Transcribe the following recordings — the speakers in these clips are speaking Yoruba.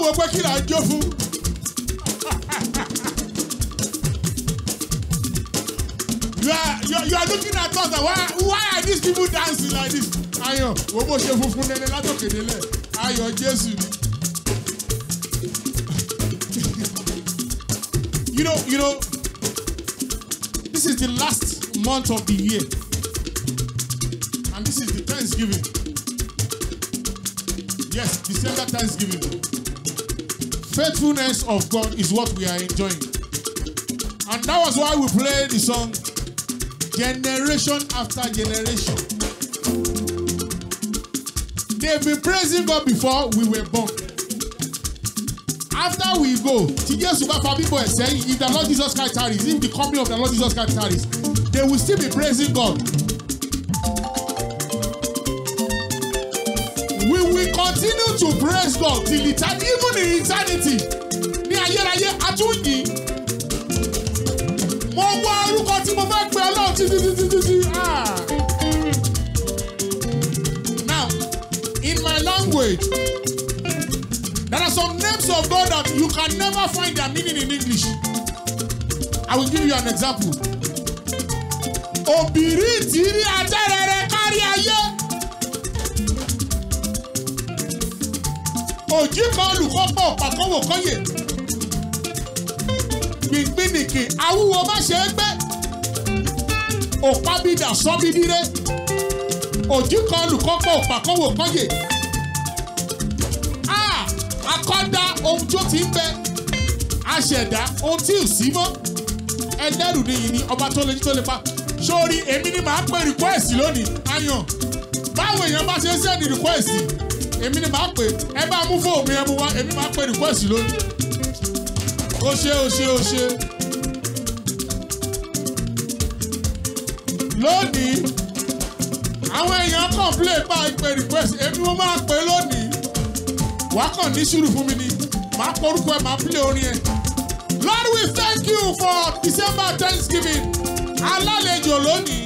pariwo pé kí là ń jó fún. You are looking at us and why are these people dancing like this? Ayọ̀, wo bó ṣe funfun nene látòkè délẹ̀. Ayọ̀ Jésù ni. You know, this is the last month of the year. And this is the Thanksgiving. Yes, December Thanksgiving. Faithfulness of God is what we are enjoying. And that was why we played the song Generation After Generation. They've been praising God before we were born. After we go, if the Lord Jesus Christ tarries, if the coming of the Lord Jesus Christ tarries, they will still be praising God. We will continue to praise God till eternity, even in eternity. Now, in my language, there are some names of God that you can never find their meaning in English. I will give you an example. Obiri tiri aterere kari aye. Oji kan olukopo pakowo koye. Gbingbinike awuwo ma se gbe. Opabida sobidire. Oji kan olukopo pakowo koye. Akọ́dá ohun tó ti ń bẹ, aṣẹ̀dá ohun tí ò sí mọ́, ẹlẹ́rù nìyí ni ọba tó lè jí tó lè pa. Sórí èmi ni màá pè request lónìí, Ayọ̀. Báwo èèyàn bá ṣe ń send request, èmi ni màá pè, ẹ bá mú fóònù mi ẹ mú wá, èmi máa pè request lónìí. Ó ṣe. Lónìí, àwọn èèyàn complain bá ìpè request, èmi mo máa pè lónìí. Wàá kàn ní sùúrù fún mi ni, màá porúkọ ẹ, màá play orin ẹ. Lord, we thank you for December Thanksgiving. Alálejò lónìí,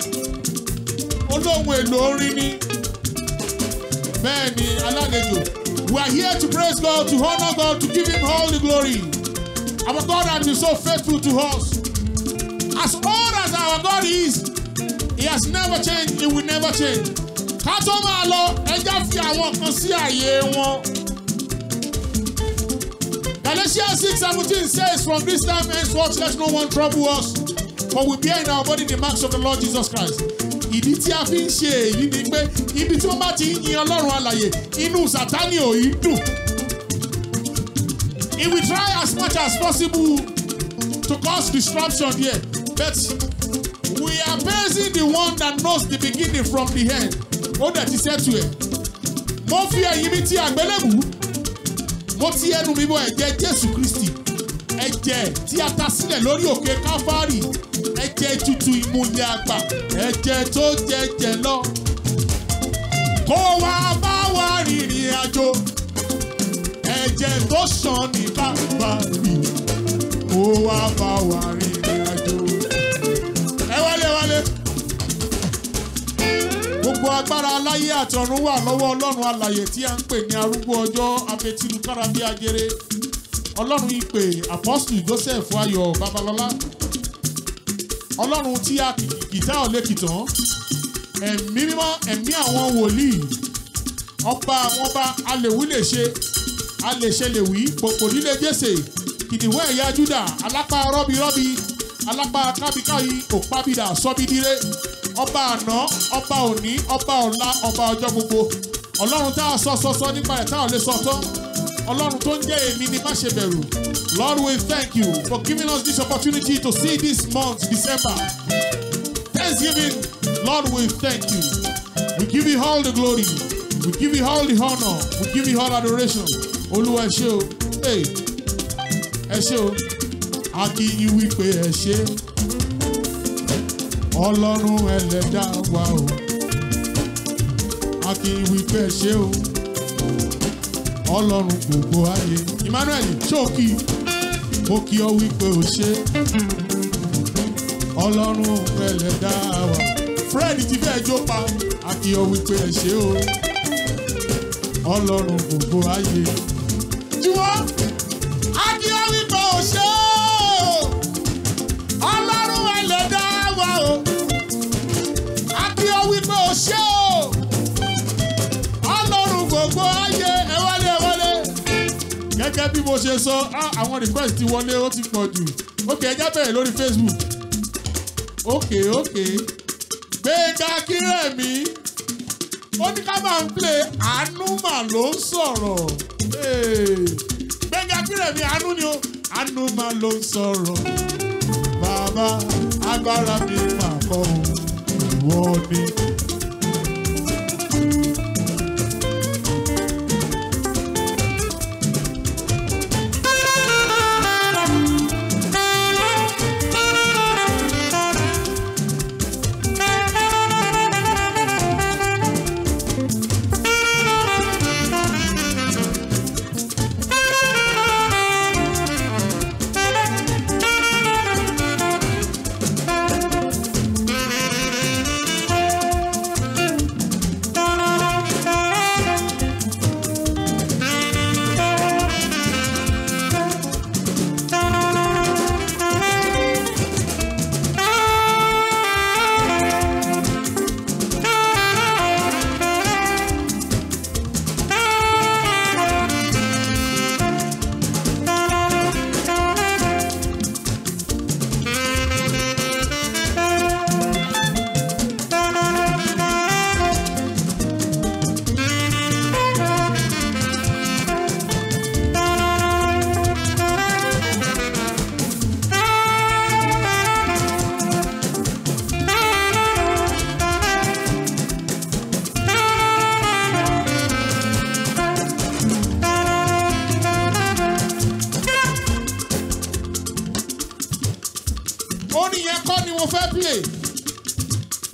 olóhùn èlò orin ni. Bẹ́ẹ̀ ni, alálejò. We are here to praise God, to honor God, to give Him all the glory. Our God has been so faithful to us. As old as our God is, He has never changed, He will never change. Ká tó máa lọ, ẹja fi àwọn kan sí àyè wọn. Galatians 6:17 says, from this time henceforth let no one trouble us, for we bear in our body the marks of the Lord Jesus Christ. Ìdí tí a fi ń ṣe èyí ni pé ibi tí wọ́n bá ti ń yin Ọlọ́run alààyè, inú Sátánì ò í dùn. He will try as much as possible to cause disruption here, but we are praising the one that knows the beginning from the end. Ó dẹ̀ ti ṣẹ́tù ẹ̀. Mo fi ẹ̀yìn mi ti àgbélébùú. Mo ti ẹnu mi bọ ẹ̀jẹ̀ Jésù Kristi, ẹ̀jẹ̀ tí a ta sílẹ̀ lórí òkè Káfárì, ẹ̀jẹ̀ tútù ìmùlẹ̀ àgbà, ẹ̀jẹ̀ tó jẹ̀jẹ̀ lọ. Kó wá bá wa rìnrìn àjò, ẹ̀jẹ̀ tó ṣàn ní Káfárì, kó wá bá wa rìnrìn àjò. Ẹ wálé. Gbogbo agbára aláyé àtọ̀run wà lọ́wọ́ Ọlọ́run alààyè tí a ń pè ní arúgbó ọjọ́ abetilukára bí ajere. Ọlọ́run ìpè Apostle Joseph Ayọ̀ Babalọ́lá. Ọlọ́run tí a kìtá ọ̀lẹ́kìtàn. Ẹ̀mí mímọ́, ẹ̀mí àwọn wòlíì. Ọba àwọn ọba alèwí lè ṣe, alèṣe lè wí, pòpò líle Jésè, kìdìwọ́ ẹ̀yà Júdà, alápá rọ́birọ́bi, alápá kábíkáyì, òpábìdà sọ́bídíré. Ọba àná, ọba òní, ọba ọ̀la, ọba ọjọ́ gbogbo. Ọlọ́run tá a sọ nípa ẹ̀ tá a lè sọ tán. Ọlọ́run tó ń jẹ́ èmi ni má ṣe bẹ̀rù. Lord, we thank you for giving us this opportunity to see this month, December. Thanksgiving, Lord, we thank you. We give you all the glory. We give you all the honor. We give you all adoration. Olúwa ẹ ṣé o. Ẹ ṣé o. A kì í wípé ẹ ṣé. Ọlọ́run ẹlẹ́dá wa o, a kì í wí pé ṣé o, Ọlọ́run gbogbo ayé. Emmanuel ṣókì, mo kí ọ wí pé o ṣé, Ọlọ́run ẹlẹ́dá wa. Fred ti fẹ́ jó pa, a kì í ọ wí pé ṣé o, Ọlọ́run gbogbo ayé. Jùwọ́. gẹ́gẹ́ bí mo ṣe sọ àwọn request ti wọlé ó ti pọ̀ jù ok ẹ já bẹ̀rẹ̀ lórí Facebook ok Gbénga Kírẹ̀mí ó ní ká máa ń play àánú mà ló ń sọ̀rọ̀ Gbénga Kírẹ̀mí àánú ni ó àánú mà ló ń sọ̀rọ̀ bàbá agbára mi mà kọ́ ìwọ ni.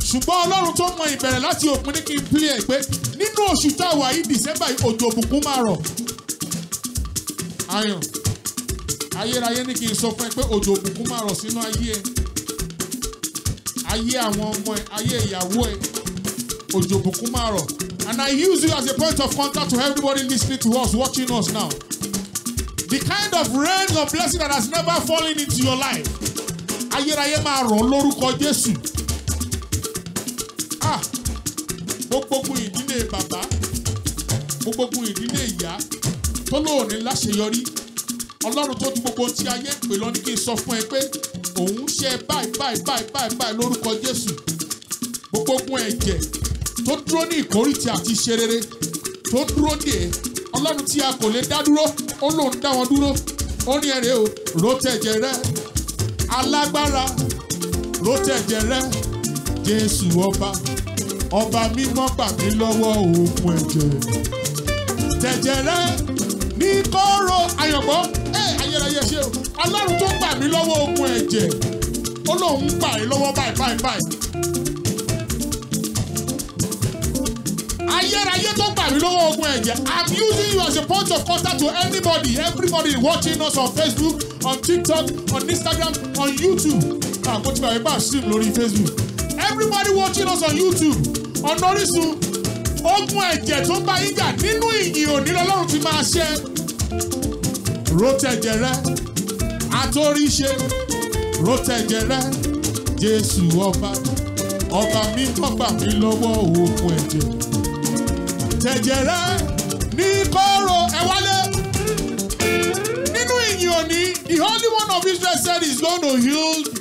ṣùgbọ́n ọlọ́run tó mọ ìbẹ̀rẹ̀ láti òpin ní kí n play ẹ̀ pé nínú oṣù tá a wà yìí December òjò òbùkún máa rọ̀. Ayọ̀ ayérayé ní kí n sọ fún ẹ pé òjò òbùkún máa rọ̀ sínú ayé ẹ ayé àwọn ọmọ ẹ ayé ìyàwó ẹ òjò òbùkún máa rọ̀. And I use you as a point of contact to everybody listening to us, watching us now. The kind of rain of blessing that has never fallen into your life. Ayérayé máa rọ̀ lórúkọ Jésù. Gbogbo ìdílé bàbá, gbogbo ìdílé ìyá tó lóòní láṣeyọrí. Ọlọ́run tó di gbogbo tí ayé ń pè lọ ní kí n sọ fún ẹ pé òun ṣe báyìí lórúkọ Jésù. Gbogbo ẹ̀jẹ̀ tó dúró ní ìkórìtì àti ṣe rere tó dúró dè é. Ọlọ́run tí a kò lè dá dúró, ó lòun dá wọn dúró. Ó ní ẹ̀rẹ́ o, rótẹ̀jẹ̀ rẹ, alágbára, rótẹ̀jẹ̀ rẹ, Jésù ọba mímọ́ gbà mí lọ́wọ́ òògùn ẹ̀jẹ̀. Tẹ̀jẹ̀ rẹ ní kóró àyànbọ́ ayérayé ṣe o. Ọlọ́run tó gbà mí lọ́wọ́ òògùn ẹ̀jẹ̀ ó lóun gbà mí lọ́wọ́ báyìí. Ayérayé tó gbà mí lọ́wọ́ òògùn ẹ̀jẹ̀. I'm using you as a point of contact to everybody watching us on Facebook, on TikTok, on Instagram, on YouTube. Mo ti bàbá bá stream lórí Facebook. Everybody watching us on YouTube, on Orísun, ogun ẹ̀jẹ̀ tó bá yín jà nínú ìyìn òní lọ́lọ́run ti máa ṣe. Rótẹ̀jẹ̀ rẹ, atóríṣe, rótẹ̀jẹ̀ rẹ, Jésù ọba mímọ́ gbà mí lọ́wọ́ ogun ẹ̀jẹ̀. Tẹ̀jẹ̀ rẹ ní kóró ẹ wálé. Nínú ìyìn òní, the Holy One of Israel said he's going to heal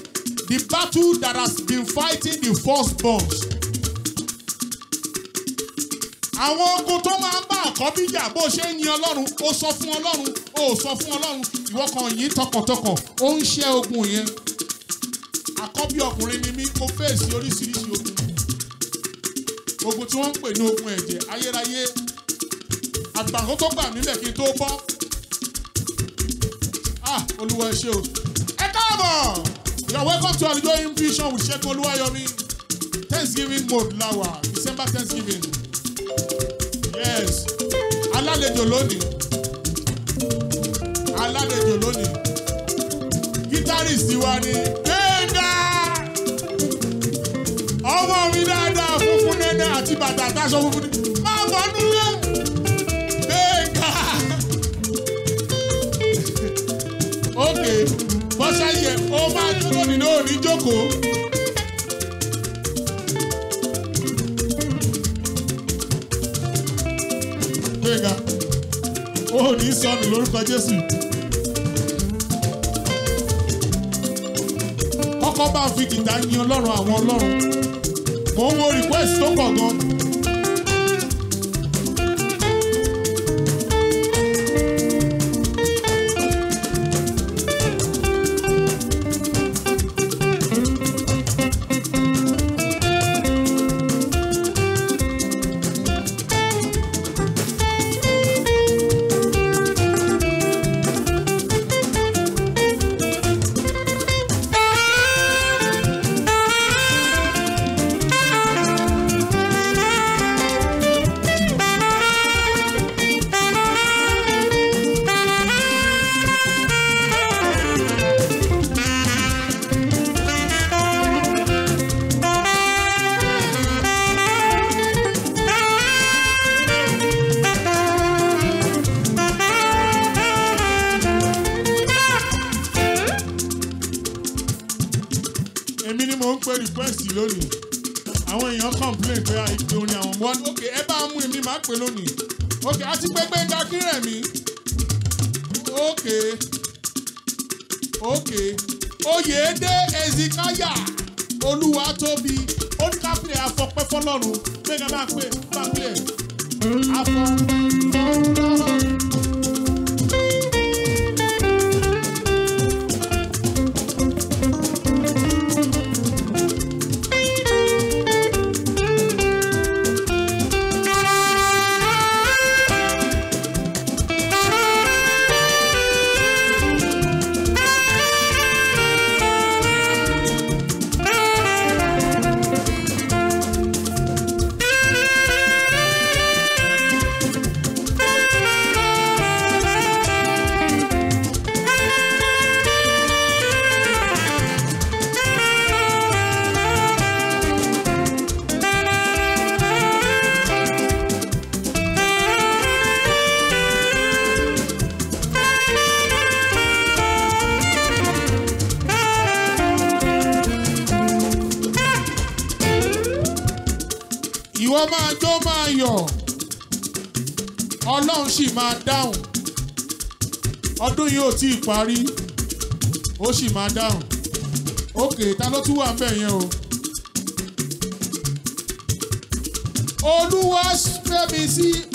the battle that has been fighting the firstborns. Àwọn ogun tó máa ń bá àkọ́bí jà bó ṣe ń yin Ọlọ́run, ó sọ fún Ọlọ́run, ó sọ fún Ọlọ́run, ìwọ kan yìí tọkàntọkàn, ó ń ṣẹ́ ogun yẹn. Àkọ́bí ọkùnrin ni mí, ó fèsì oríṣiríṣi ogun. Ogun tí wọ́n ń pè ní ogun ẹ̀jẹ̀, ayérayé, àgbàkó tó gbà nílẹ̀ kí n tó bọ́. Olúwa ẹ ṣé o. Ẹ káàbọ̀! You are welcome to AlujoHymn Vision with Segun Oluwayomi. Thanksgiving mode lawa, December Thanksgiving. Yes. Alálejò lónìí. Guitarist wa ni Gbénga. Ọmọ mi dáadáa funfun nẹ́nẹ́ àti bàtà àtàṣọ funfun ni. Máa bọ̀ núlé. Gbénga. Okay. Bọ́sá yẹ, ó máa dúró nínú òní jókòó. Gbénga, ó ní sọnù lórúkọ Jésù. Kọ́kọ́ bá fi gìtá yin Ọlọ́run àwọn Ọlọ́run. Mo ń wo request tó pọ̀ gan. Request lónìí àwọn èèyàn complain pé ìpè orin àwọn wọn ok ẹ bá mú èmi máa pè lónìí ok àti pépé ń dákí rẹ̀ mí ok Oyèdé Ezikaya Olúwatóbi oníkàpìlẹ̀ afọpẹ́ fọlọ́run gbẹ̀gà máa pè afọ. Ìwọ máa jó máa yọ̀, Ọlọ́run sì máa dáhùn. Ọdún yìí ò tí ì parí, ó sì máa dáhùn. Òkè ta ló tún wà ń bẹ̀ yẹn o.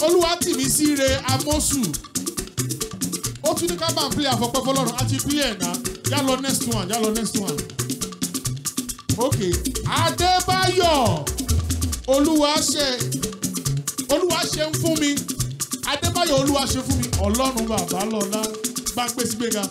Olúwatìmísíre Amósù. Ó tún ní ká bá ń play àfọpẹ́ fọlọ́run àti play ẹ̀ náà. Yá lọ next one. Òkè Adébáyọ̀. Olúwa ṣe ń fún mi. Adébáyọ̀ Olúwa ṣe fún mi. Ọlọ́run bàbá lọ́lá bá ń pèsè gbéga.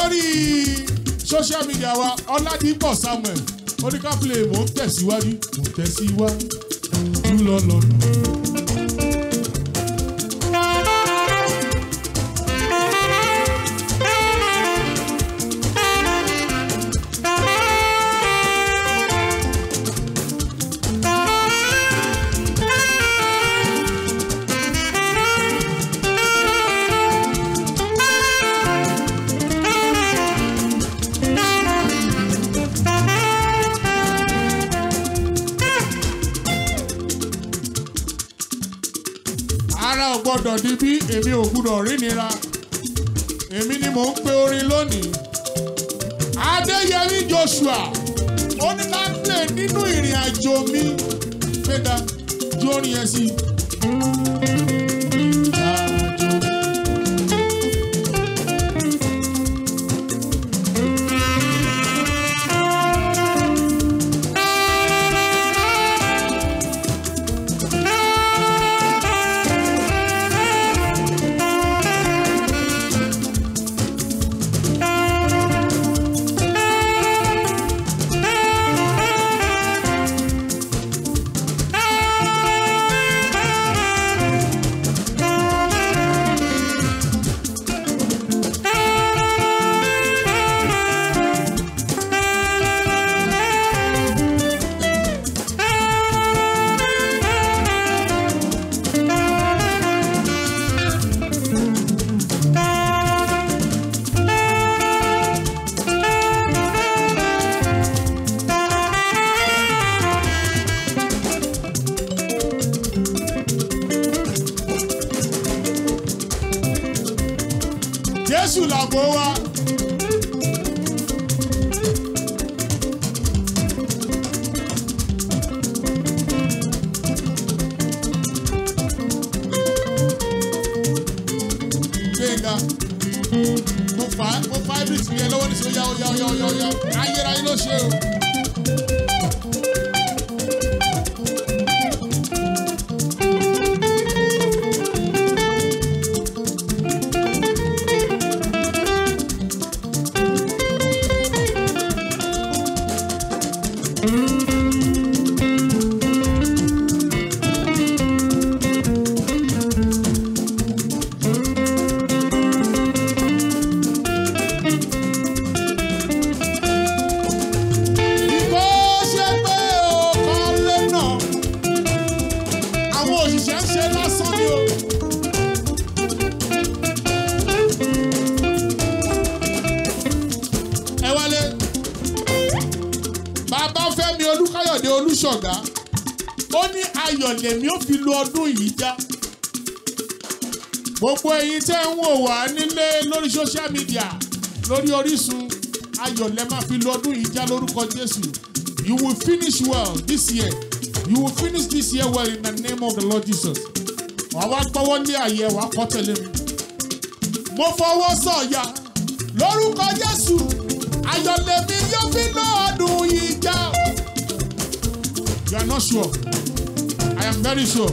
lórí social media wa Ọládìpọ̀ Samuel oníkàpìlẹ̀ mò ń tẹ̀síwájú lọ́nà. Ara ò gbọ́dọ̀ di bí èmi ò gbọ́dọ̀ rí nira èmi ni mò ń pe orin lónìí Adéyẹmí Joshua ó ní ká plé nínú ìrìn àjò mi gbéga jó orin yẹn sí. Jésù làbò wa. Gbẹ̀ngà mo fa everything yẹn lọ́wọ́ nísìnyí ó yá ayérayé ló ṣe o. Olúṣọ̀gá ó ní ayọ̀ lèmi ó fi lu ọdún yìí já gbogbo ẹ̀yin tẹ́ ń wò wá nílé lórí social media lórí Orísun ayọ̀ lẹ máa fi lu ọdún yìí já lórúkọ Jésù. You will finish well this year. You will finish this year well in the name of the Lord Jesus. Wàá wá gbọ́wọ́ lé àyè wàá kọ́ tẹ̀lé mi. Mo fọwọ́ sọ̀yà lórúkọ Jésù ayọ̀ lèmi yóò fi lu ọdún yìí já. You are not sure. I am very sure.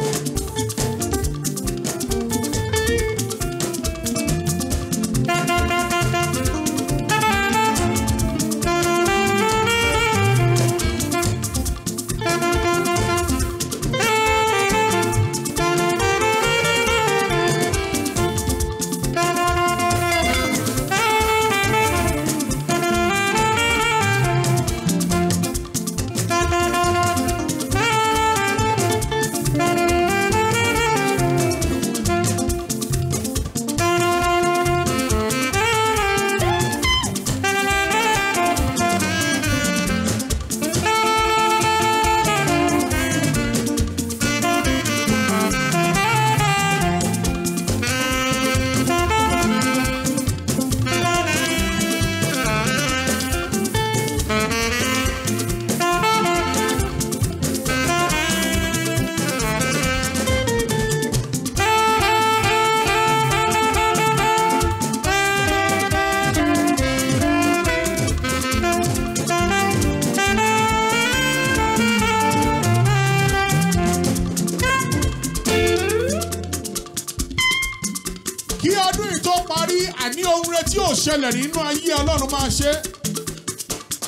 ohun rẹ̀ tí ò ṣẹlẹ̀ nínú ayé Ọlọ́run máa ṣe.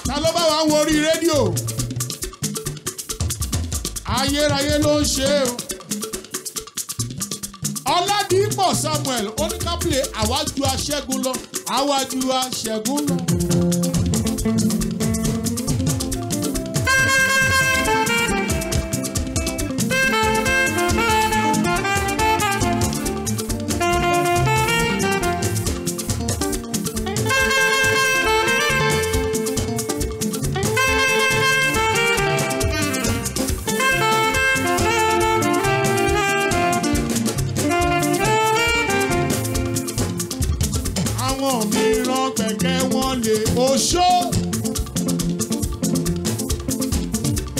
Ta ló bá wa wo orí rédíò? Ayérayé ló ń ṣe o. Ọládìpọ̀ Samuel oníkápìlẹ̀ àwájú aṣẹ́gun lọ. Àwájú aṣẹ́gun lọ. Oṣó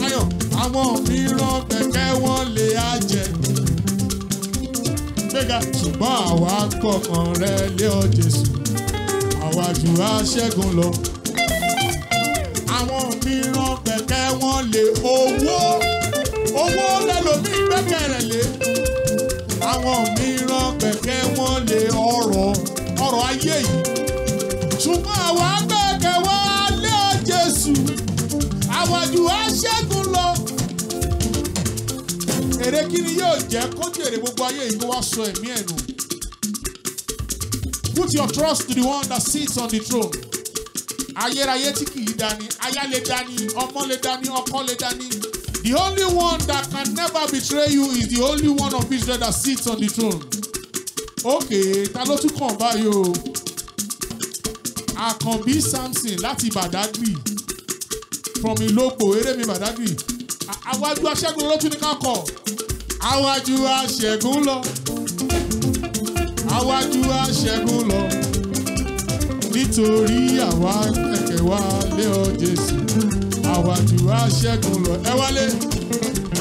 ayọ̀ àwọn mìíràn kẹ̀kẹ́ wọn lè á jẹ gbéga ṣùgbọ́n àwa gbọ́kàn rẹ lé ọ Jésù àwa jù aṣẹ́gun lọ. Àwọn mìíràn kẹ̀kẹ́ wọn lè owó lẹ́lòmíì gbẹ́kẹ̀ rẹ̀ lé. Àwọn mìíràn kẹ̀kẹ́ wọn lè ọrọ̀ ayé yìí ṣùgbọ́n àwa gbẹ́kẹ̀ wá lé ọ Jésù àwa jù aṣẹ́gun lọ. Èrè kí ni yóò jẹ́ kó jèrè gbogbo ayé yìí kó wá sọ ẹ̀mí ẹ̀ nù? Put your trust to the one that sits on the throne. Ayérayé tí kì í dání, aya lè dání, ọmọ lè dání, ọkọ lè dání. The only one that can never betray you is the only one of Israel that sits on the throne. Okay, ta ló tún kàn báyìí o? Àkànbí Samson láti Badagry from Ìlógbò Erémi Badagry. Àwájú aṣẹ́gun ló tún ní ká kọ̀. Àwájú aṣẹ́gun lọ. Àwájú aṣẹ́gun lọ. Nítorí àwa kẹ̀kẹ́ wa lé ọ Jésù. Àwájú aṣẹ́gun lọ. Ẹ wálé.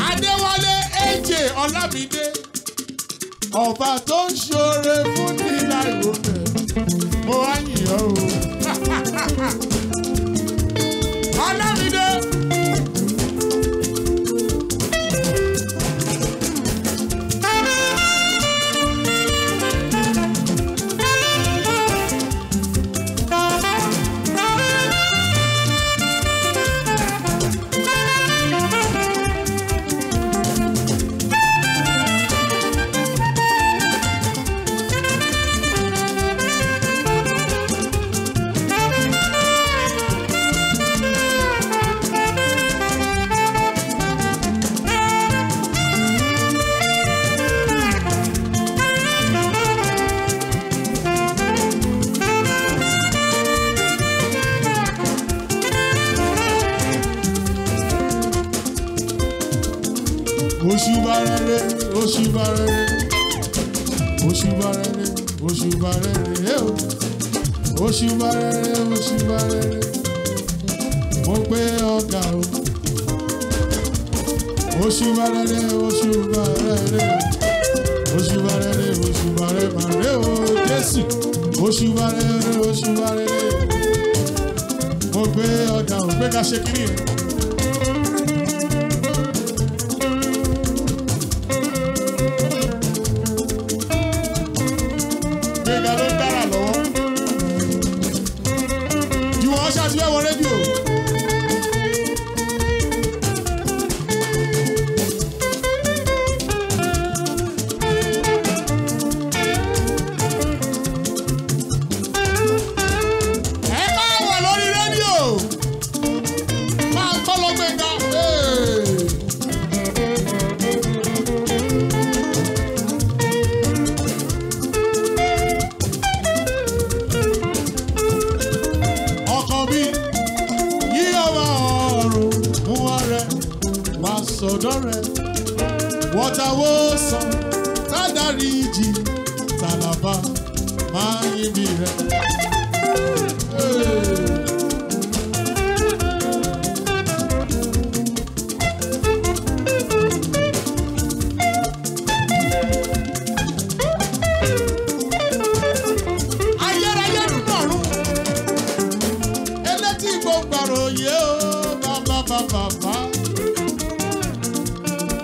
Adéwálé Èjè Ọlámídé. Ọba tó ń ṣoore fún ní láìwò bẹ̀. Mo wá yìn ọ́ o. Ọlámídé. Oṣùbàrẹ̀rẹ̀, oṣùbàrẹ̀rẹ̀, oṣùbàrẹ̀rẹ̀, oṣùbàrẹ̀rẹ̀, oṣùbàrẹ̀rẹ̀, oṣùbàrẹ̀rẹ̀, mo gbé ọ̀gá o. Oṣùbàrẹ̀rẹ̀, oṣùbàrẹ̀rẹ̀, oṣùbàrẹ̀rẹ̀, oṣùbàrẹ̀rẹ̀ o Jésù. Oṣùbàrẹ̀rẹ̀, oṣùbàrẹ̀rẹ̀, mo gbé ọ̀gá o. Gbé ká ṣe kiri yẹn.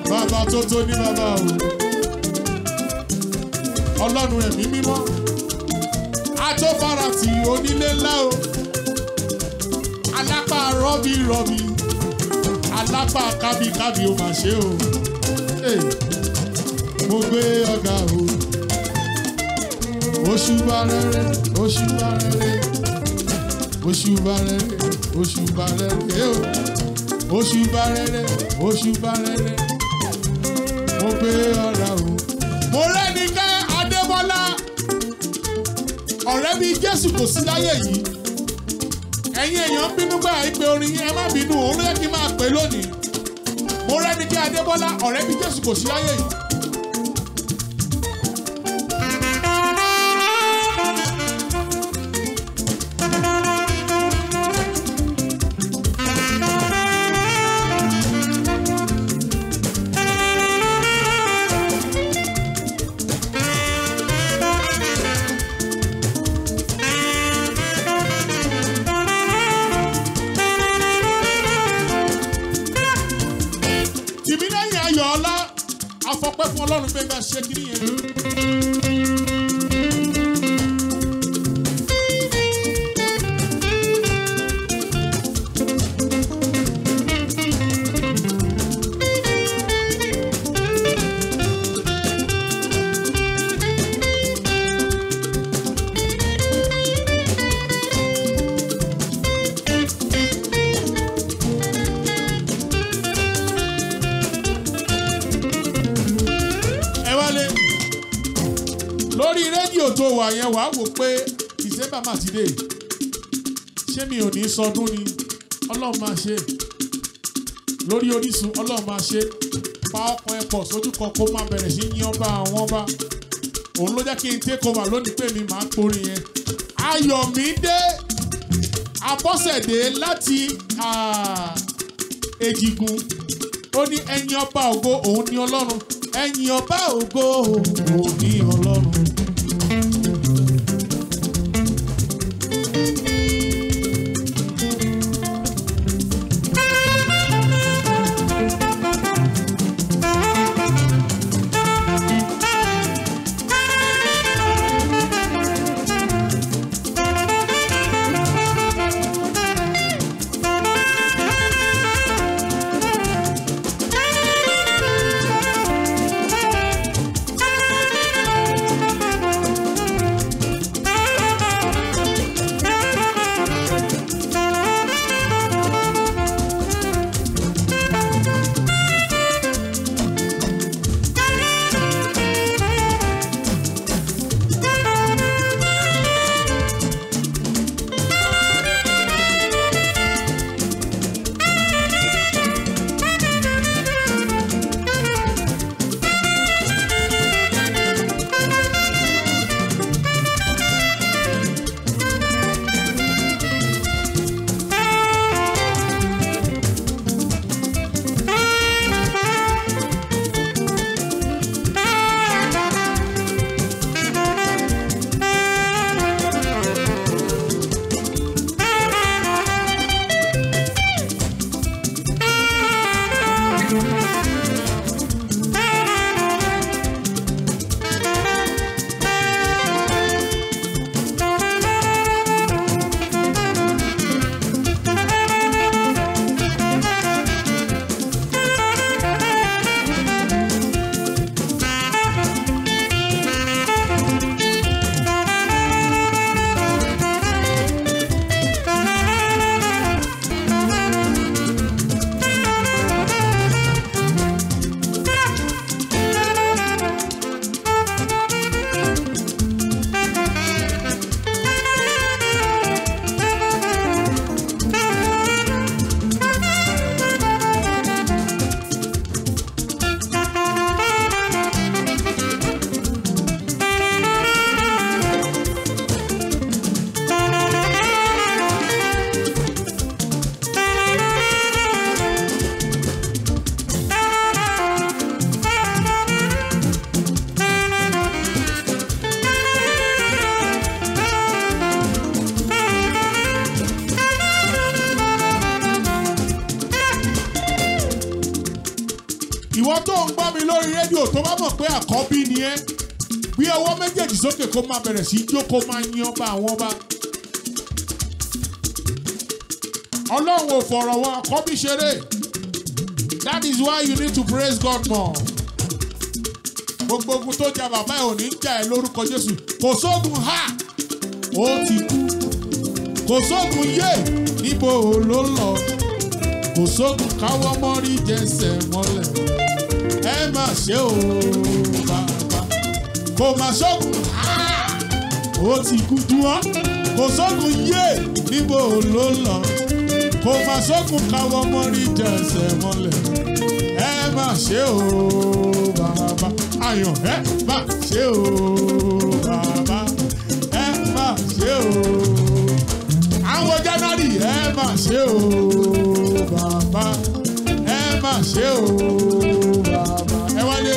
Bàbá tó tó ní bàbá o. Ọlọ́run ẹ̀mí mímọ́. tó fara tì onílé ńlá o alápá rọ́bì alápá kábíkábí ó mà ṣe o mo gbé ọ̀gá o òṣùbà rere òṣùbà rere òṣùbà rere òṣùbà rere o òṣùbà rere òṣùbà rere mo gbé ọ̀gá o. mo rẹ́ni ká Adébọ́lá ọ̀rẹ́ bíi Jésù kò sí láyé yìí ẹ̀yin èèyàn bínú gbà ìpè orin ẹ má bínú òun ló yẹ kí n máa pè lónìí mo rẹ́ni ká Adébọ́lá ọ̀rẹ́ bíi Jésù kò sí láyé yìí. Afọpẹ́ fún Ọlọ́run pé ká ṣe kiri yẹn. Lórí rédíò tó wà yẹn wàá wò pé December máa ti dé ṣé mi ò ní sọdún ni Ọlọ́run máa ṣe lórí Orísun Ọlọ́run máa ṣe pa ọkàn ẹ pọ̀ sójú kan kó máa bẹ̀rẹ̀ sí yín ọba àwọn ọba òun ló jẹ́ kí n take over lónìí pé mi máa ń porin yẹn Ayọ̀mídé Abọ́sẹ̀dé láti Èjìgún ó ní ẹ̀yin ọba ògo òun ni Ọlọ́run ẹ̀yin ọba ògo òun ni Ọlọ́run. ìwọ tó ń gbọ́ mi lórí rédíò tó bá mọ̀ pé àkọ́bí ni ẹ́ Gbé ọwọ́ méjèèjì sókè kó máa bẹ̀rẹ̀ sí jó kó máa yin ọba àwọn ọba. Ọlọ́run ò fọ̀rọ̀ wọn àkọ́bí ṣeré. That is why you need to praise God more. Gbogbo ogun tó jà bàbá ẹ̀ ò ní jà ẹ́ lórúkọ Jésù. Kò sóògùn ha! Ó ti kú. Kò sóògùn yé! Níbo ló lọ? Kò sóògùn káwọ́ mọ́rí jẹsẹ̀ mọ́lẹ̀. Ẹ má ṣe o bàbá. Kò má sóògùn ha! Ó ti kú dúró. Kò sóògùn yé! Níbo ló lọ? Kò má sóògùn káwọ́ mọ́rí jẹsẹ̀ mọ́lẹ̀. Ẹ má ṣe o bàbá. Ayọ̀ ẹ má ṣe o bàbá. Ẹ má ṣe o. Àwọn January ẹ má ṣe o bàbá. Ẹ má ṣe o bàbá. Ẹ wálé.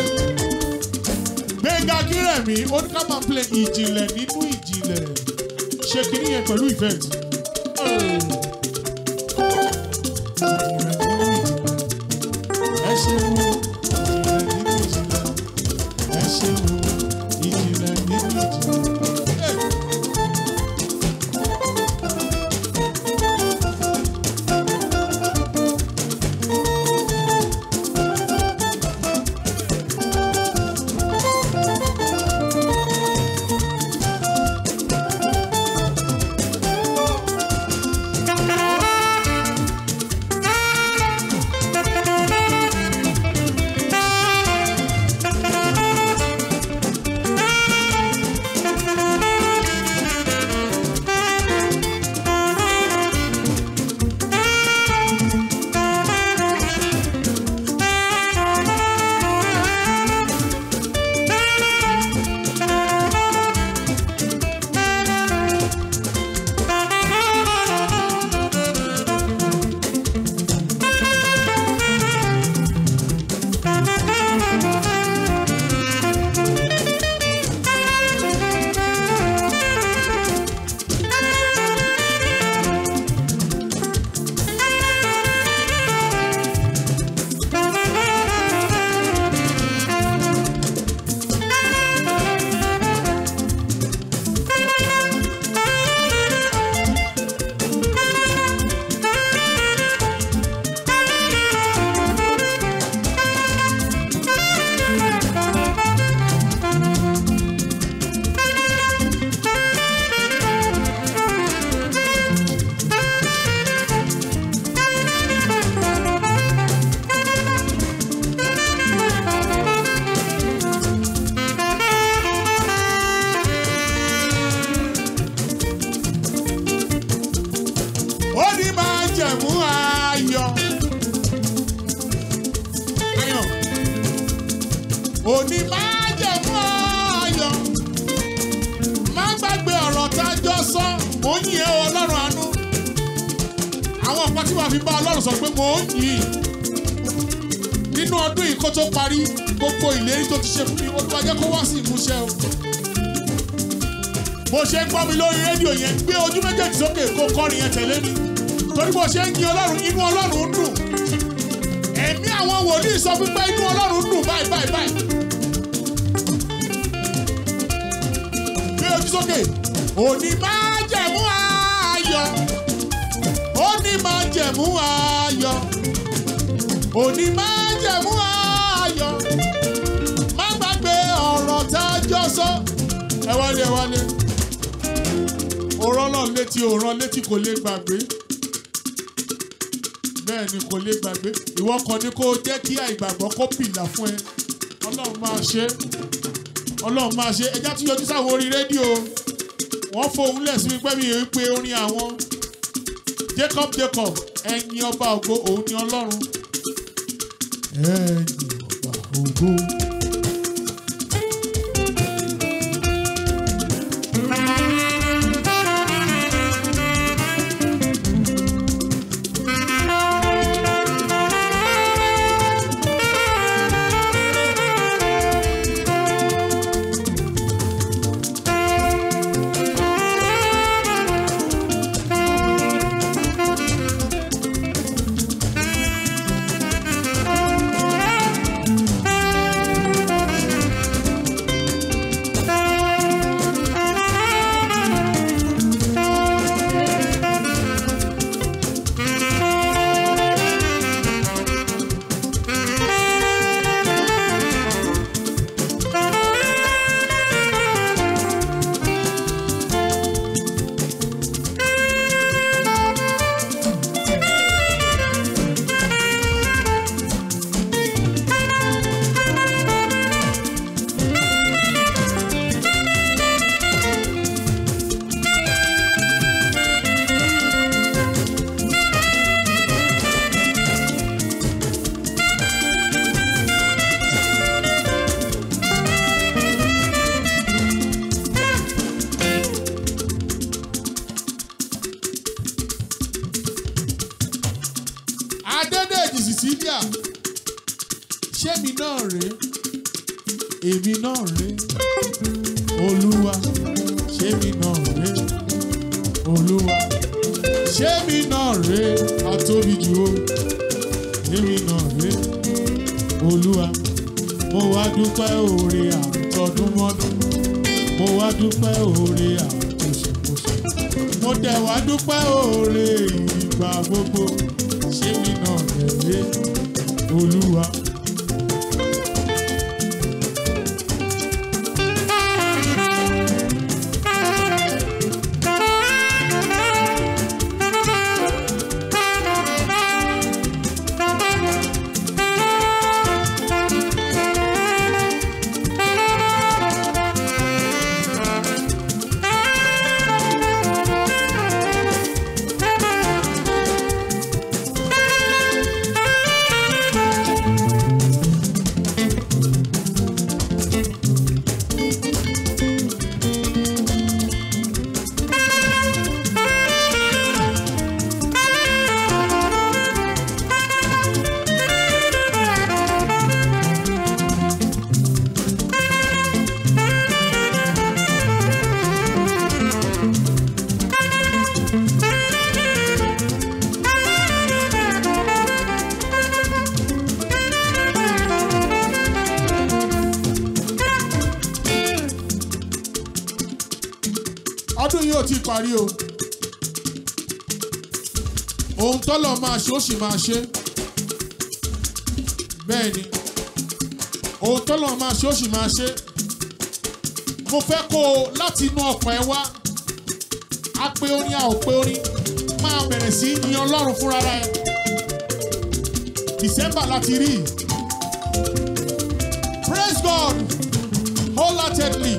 Gbẹ̀ngà Kírẹ̀mí ó ní ká máa play ìjìnlẹ̀ nínú ìjìnlẹ̀. Ṣé kìíní yẹn pẹ̀lú ìfẹ́ tí? Ẹ ṣe wo ìjìnlẹ̀ nínú ìjìnlẹ̀. Ẹ ṣe wo ìjìnlẹ̀ nínú ìjìnlẹ̀. Òní máa jẹ̀mú ayọ̀. Má gbàgbé ọ̀rọ̀ tá a jọ sọ. Mo ń yìn ẹ́ Ọlọ́run àánú. Àwọn ọ̀pá tí wàá fi bá Ọlọ́run sọ pé mo ń yìn. Nínú ọdún yìí kó tó parí, gbogbo ìlérí tó ti ṣe fún mi, Olúwa jẹ́ kó wá sí ìmúṣẹ o. Bó ṣe ń gbọ́ mi lórí rédíò yẹn, gbé ojú méjèèjì sókè kó kọrin yẹn tẹ̀lé mi. Torí bó ṣe ń yin Ọlọ́run, inú Ọlọ́run ń dùn. Ẹ̀mí àwọn wòlíì sọ pé inú Ọlọ́run ń dùn báyìí báyìí báyìí. Gbé ojú sókè. Òní máa jẹ̀mú ayọ̀. Òní máa jẹ̀mú ayọ̀. Òní máa jẹ̀mú ayọ̀. Má gbàgbé ọ̀rọ̀ tá a jọ sọ. Ẹ wálé ẹ wálé. Òrọ̀ náà létí òrọ̀ létí kò lè gbàgbé. Bẹ́ẹ̀ ni kò lè gbàgbé. Ìwọ kan ni kó jẹ́ kí àìgbàgbọ́ kó pìlà fún ẹ. Ọlọ́run máa ṣe. Ọlọ́run máa ṣe. Ẹja tún yọjú sáwọn orí rédíò. Wọ́n fohùn lẹ̀ sí mi pé mi ò pe orin àwọn. Jacob ẹ̀yin ọba ògo òun ni Ọlọ́run. Ẹ̀yin ọba ògo. Lady Cecilia ṣé mi náà rèé èmi náà rèé Olúwa ṣé mi náà rèé Olúwa ṣé mi náà rèé atóbi jù ó èmi náà rèé Olúwa mo wá dúpẹ́ oore àtọdúnmọ́dún mo wá dúpẹ́ oore àtòṣèkòṣè mo dẹ̀ wá dúpẹ́ oore ìgbà gbogbo ṣé mi náà rèé Olúwa. Ọdún yìí ò tí parí o. Ohun tọ́lọ̀ máa ṣe ó sì máa ṣe. Bẹ́ẹ̀ ni. Ohun tọ́lọ̀ máa ṣe ó sì máa ṣe. Mo fẹ́ kó o láti inú ọkàn ẹ wá. A pé orin a ò pé orin. Máa bẹ̀rẹ̀ sí yin Ọlọ́run fúnra rẹ̀. December láti rí. Praise God wholeheartedly.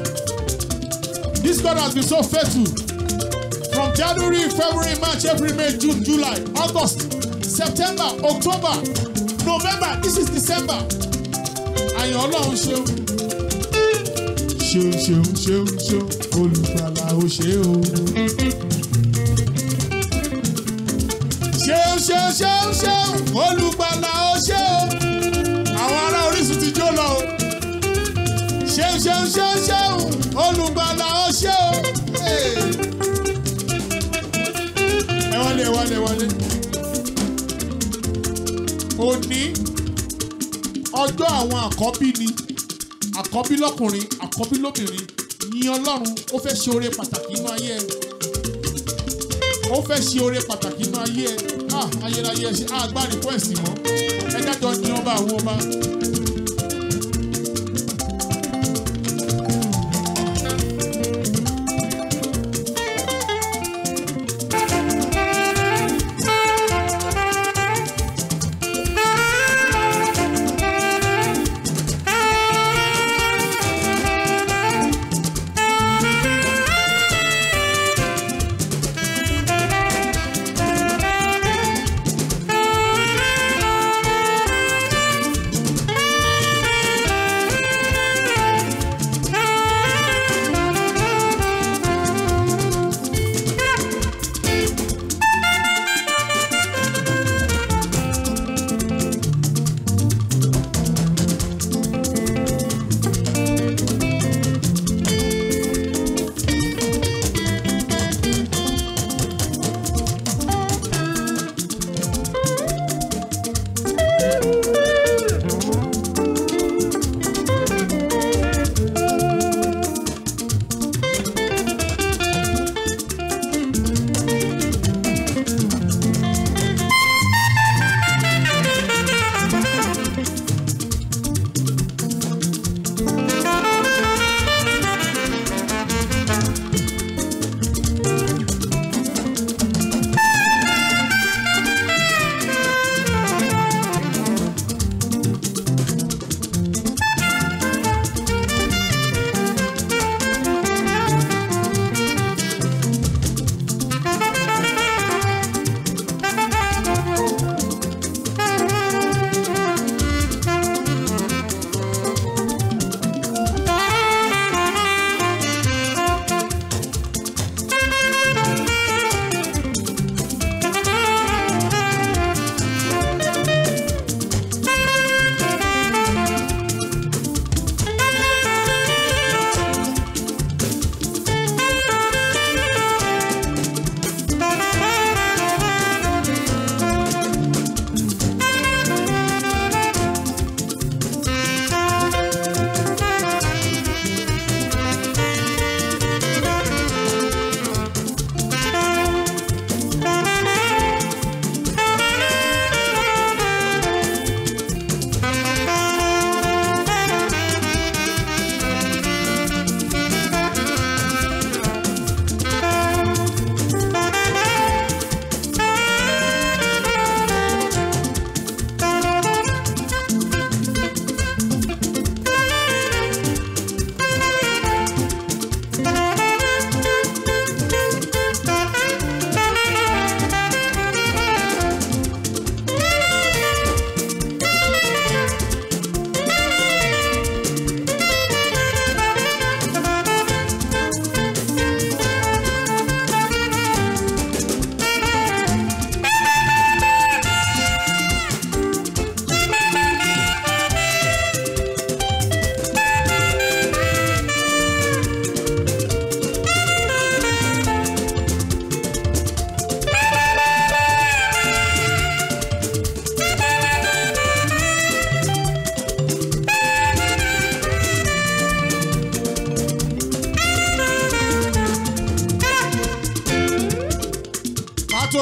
This God has been so faithful. From January, February, March, April, May, June, July, August, September, October, November. This is December. Àyàn Ọlọ́run ṣeun. Ṣeun ṣeun ṣeun ṣeun olùgbàlà ó ṣe o. Ṣeun ṣeun ṣeun ṣeun olùgbàlà ó ṣe o. Àwọn ará Orísun ti jó lọ o. Ṣeun ṣeun ṣeun ṣeun olùgbàlà ó ṣe o. Ẹ wọlé. Òní ọjọ́ àwọn àkọ́bí ni. Àkọ́bí lọ́kùnrin, àkọ́bí lóbìnrin. Yin Ọlọ́run, ó fẹ́ ṣe oore pàtàkì nínú ayé ẹ. Ó fẹ́ ṣe oore pàtàkì nínú ayé ẹ. Ayérayé ẹ ṣe àgbà request mọ́. Ẹ dájọ́ ní ọba àwọn ọba.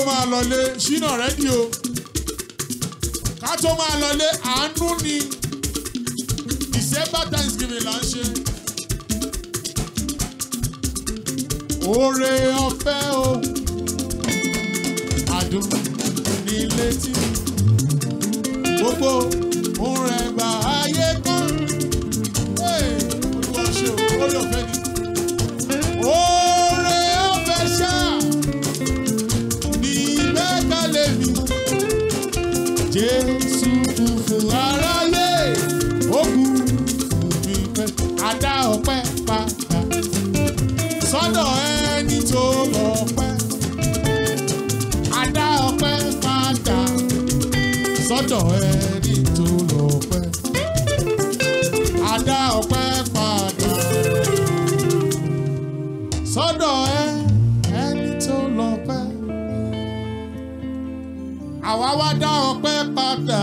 máa lọlé ṣínà rẹ́dí o ká tó máa lọlé àánú ni December Thanksgiving là ń ṣe. Oore ọ̀fẹ́ o àdùn ní létí gbogbo òun rẹ̀ gbà ayé kan. Olúwa ṣe o oore ọ̀fẹ́ ni. Oore ọ̀fẹ́ ṣá ní ìgbẹ́kẹ̀lé mi. Jésù kú fún aráyé ó kú fún mi pẹ́. Adá ọpẹ́ padà sọ́dọ̀ ẹni tó lọ́pẹ́. Adá ọpẹ́ padà sọ́dọ̀ ẹni tó lọ́pẹ́. Adá ọpẹ́ padà sọ́dọ̀ ẹni tó lọ́pẹ́. Àwa wá dá ọpẹ́ padà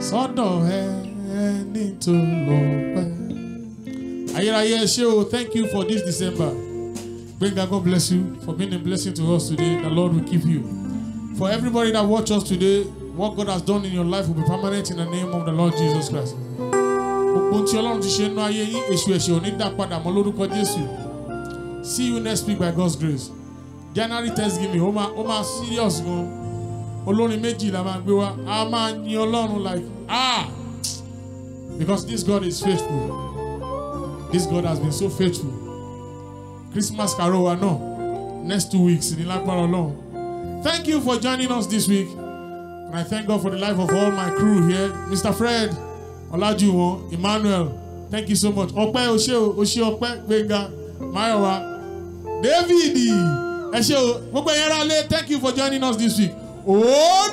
sọ́dọ̀ ẹni tó lọ́pẹ́. Ayérayé ṣé o, thank you for this December. Benga, God bless you for being a blessing to us today. The Lord will keep you. For everybody that watch us today, what God has done in your life will be permanent in the name of the Lord Jesus Christ. See you next week by God's grace. January Thanksgiving, Oma serious go. Olórin méjì la máa gbé wá. A máa yin Ọlọ́run like because this God is faithful. This God has been so faithful. Christmas carol wa náà next 2 weeks ní lágbára Ọlọ́run. Thank you for joining us this week. And I thank God for the life of all my crew here. Mr. Fred, Olajuwon, Emmanuel, thank you so much. Ọpẹ́ Oṣé Ọpẹ́, Gbenga, Mayowa, David, ẹ ṣé o. Gbogbo ẹ̀yin ará ilé, thank you for joining us this week. Oh!